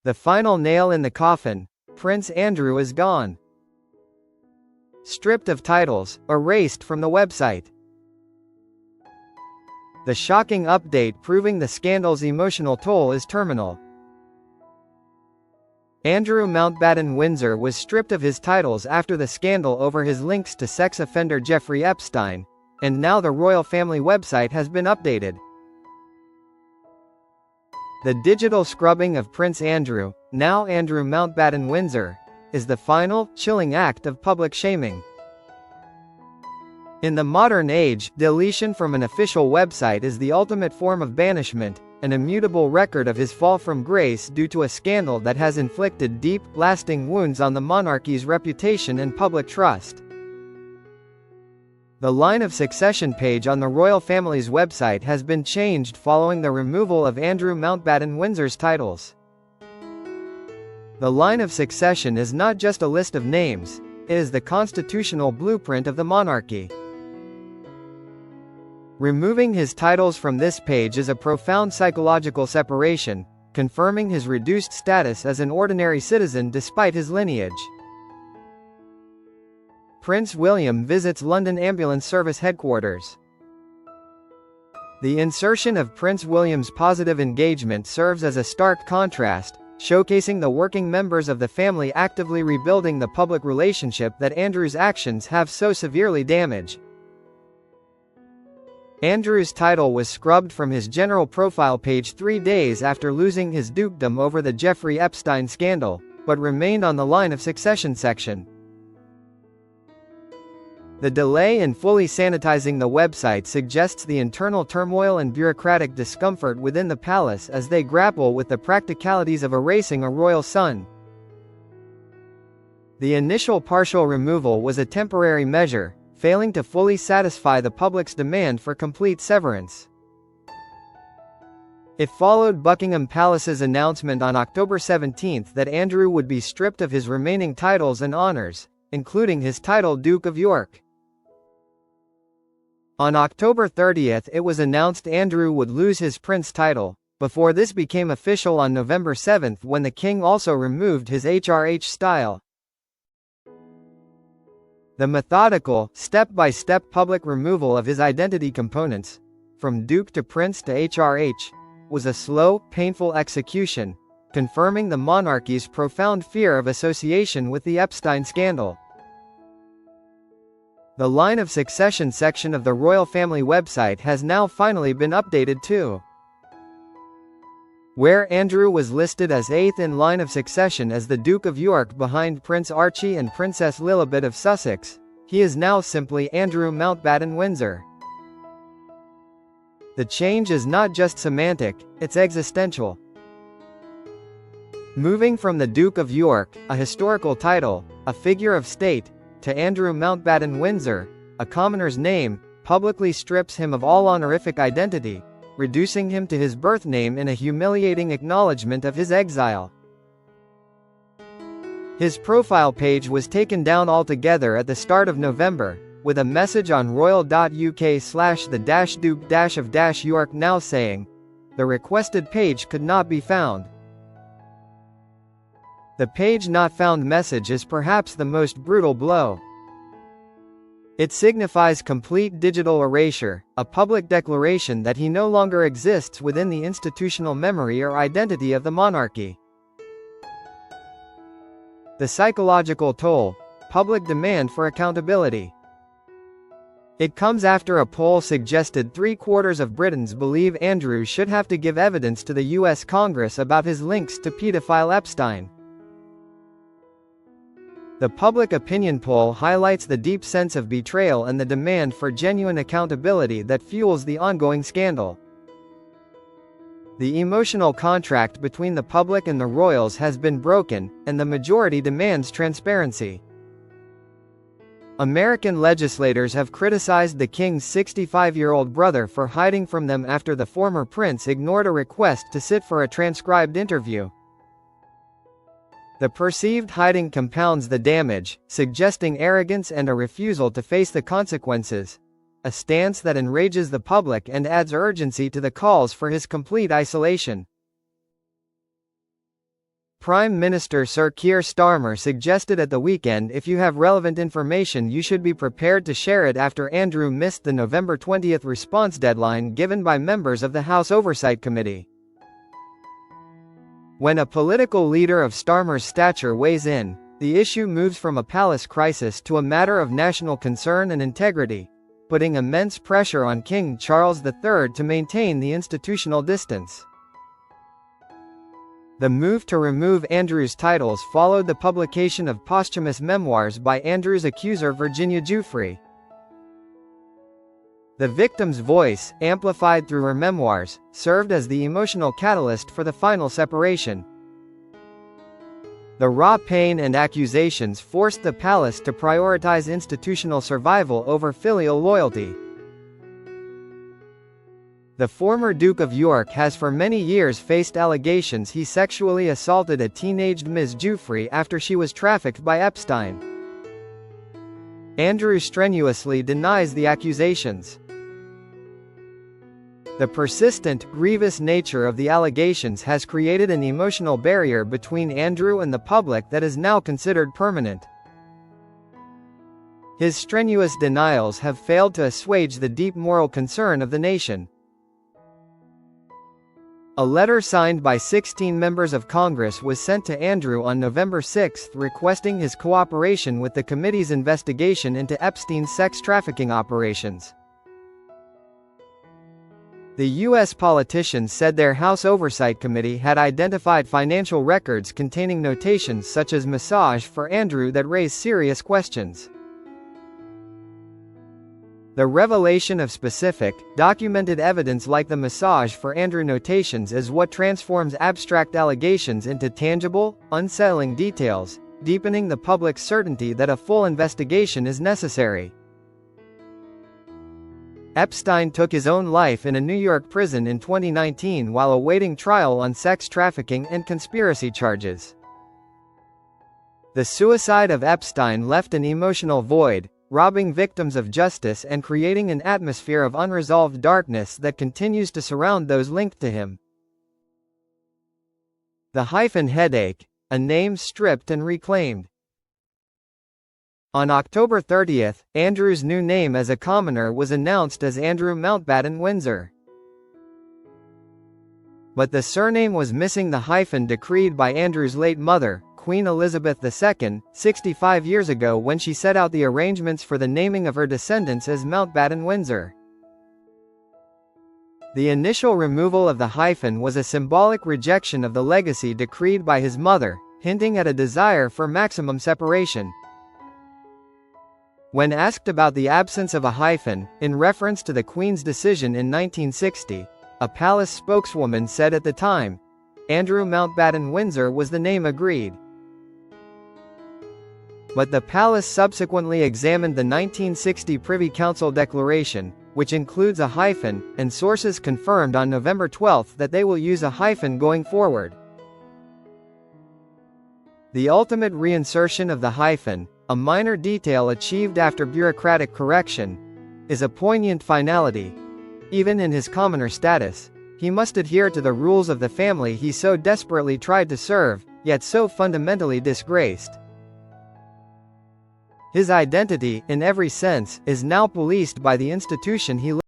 The final nail in the coffin, Prince Andrew is gone. Stripped of titles, erased from the website. The shocking update proving the scandal's emotional toll is terminal. Andrew Mountbatten Windsor was stripped of his titles after the scandal over his links to sex offender Jeffrey Epstein, and now the royal family website has been updated. The digital scrubbing of Prince Andrew, now Andrew Mountbatten Windsor, is the final, chilling act of public shaming. In the modern age, deletion from an official website is the ultimate form of banishment, an immutable record of his fall from grace due to a scandal that has inflicted deep, lasting wounds on the monarchy's reputation and public trust. The line of succession page on the royal family's website has been changed following the removal of Andrew Mountbatten Windsor's titles. The line of succession is not just a list of names, it is the constitutional blueprint of the monarchy. Removing his titles from this page is a profound psychological separation, confirming his reduced status as an ordinary citizen despite his lineage. Prince William visits London Ambulance Service headquarters. The insertion of Prince William's positive engagement serves as a stark contrast, showcasing the working members of the family actively rebuilding the public relationship that Andrew's actions have so severely damaged. Andrew's title was scrubbed from his general profile page 3 days after losing his dukedom over the Jeffrey Epstein scandal, but remained on the line of succession section. The delay in fully sanitizing the website suggests the internal turmoil and bureaucratic discomfort within the palace as they grapple with the practicalities of erasing a royal son. The initial partial removal was a temporary measure, failing to fully satisfy the public's demand for complete severance. It followed Buckingham Palace's announcement on October 17 that Andrew would be stripped of his remaining titles and honors, including his title Duke of York. On October 30, it was announced Andrew would lose his prince title, before this became official on November 7 when the king also removed his HRH style. The methodical, step-by-step public removal of his identity components, from Duke to Prince to HRH, was a slow, painful execution, confirming the monarchy's profound fear of association with the Epstein scandal. The line of succession section of the royal family website has now finally been updated too. Where Andrew was listed as 8th in line of succession as the Duke of York behind Prince Archie and Princess Lilibet of Sussex, he is now simply Andrew Mountbatten Windsor. The change is not just semantic, it's existential. Moving from the Duke of York, a historical title, a figure of state, to Andrew Mountbatten Windsor, a commoner's name, publicly strips him of all honorific identity, reducing him to his birth name in a humiliating acknowledgement of his exile. His profile page was taken down altogether at the start of November, with a message on royal.uk/the-duke-of-york now saying, "The requested page could not be found." The page not found message is perhaps the most brutal blow. It signifies complete digital erasure, a public declaration that he no longer exists within the institutional memory or identity of the monarchy. The psychological toll, public demand for accountability. It comes after a poll suggested 3/4 of Britons believe Andrew should have to give evidence to the U.S. Congress about his links to pedophile Epstein. The public opinion poll highlights the deep sense of betrayal and the demand for genuine accountability that fuels the ongoing scandal. The emotional contract between the public and the royals has been broken, and the majority demands transparency. American legislators have criticized the king's 65-year-old brother for hiding from them after the former prince ignored a request to sit for a transcribed interview. The perceived hiding compounds the damage, suggesting arrogance and a refusal to face the consequences, a stance that enrages the public and adds urgency to the calls for his complete isolation. Prime Minister Sir Keir Starmer suggested at the weekend if you have relevant information you should be prepared to share it after Andrew missed the November 20th response deadline given by members of the House Oversight Committee. When a political leader of Starmer's stature weighs in, the issue moves from a palace crisis to a matter of national concern and integrity, putting immense pressure on King Charles III to maintain the institutional distance. The move to remove Andrew's titles followed the publication of posthumous memoirs by Andrew's accuser Virginia Giuffre. The victim's voice, amplified through her memoirs, served as the emotional catalyst for the final separation. The raw pain and accusations forced the palace to prioritize institutional survival over filial loyalty. The former Duke of York has for many years faced allegations he sexually assaulted a teenaged Ms. Giuffre after she was trafficked by Epstein. Andrew strenuously denies the accusations. The persistent, grievous nature of the allegations has created an emotional barrier between Andrew and the public that is now considered permanent. His strenuous denials have failed to assuage the deep moral concern of the nation. A letter signed by 16 members of Congress was sent to Andrew on November 6 requesting his cooperation with the committee's investigation into Epstein's sex trafficking operations. The U.S. politicians said their House Oversight Committee had identified financial records containing notations such as massage for Andrew that raise serious questions. The revelation of specific, documented evidence like the massage for Andrew notations is what transforms abstract allegations into tangible, unsettling details, deepening the public's certainty that a full investigation is necessary. Epstein took his own life in a New York prison in 2019 while awaiting trial on sex trafficking and conspiracy charges. The suicide of Epstein left an emotional void, robbing victims of justice and creating an atmosphere of unresolved darkness that continues to surround those linked to him. The hyphen headache, a name stripped and reclaimed. On October 30, Andrew's new name as a commoner was announced as Andrew Mountbatten Windsor. But the surname was missing the hyphen decreed by Andrew's late mother, Queen Elizabeth II, 65 years ago when she set out the arrangements for the naming of her descendants as Mountbatten Windsor. The initial removal of the hyphen was a symbolic rejection of the legacy decreed by his mother, hinting at a desire for maximum separation. When asked about the absence of a hyphen, in reference to the Queen's decision in 1960, a palace spokeswoman said at the time, Andrew Mountbatten Windsor was the name agreed. But the palace subsequently examined the 1960 Privy Council declaration, which includes a hyphen, and sources confirmed on November 12 that they will use a hyphen going forward. The ultimate reinsertion of the hyphen, a minor detail achieved after bureaucratic correction, is a poignant finality. Even in his commoner status, he must adhere to the rules of the family he so desperately tried to serve, yet so fundamentally disgraced. His identity, in every sense, is now policed by the institution he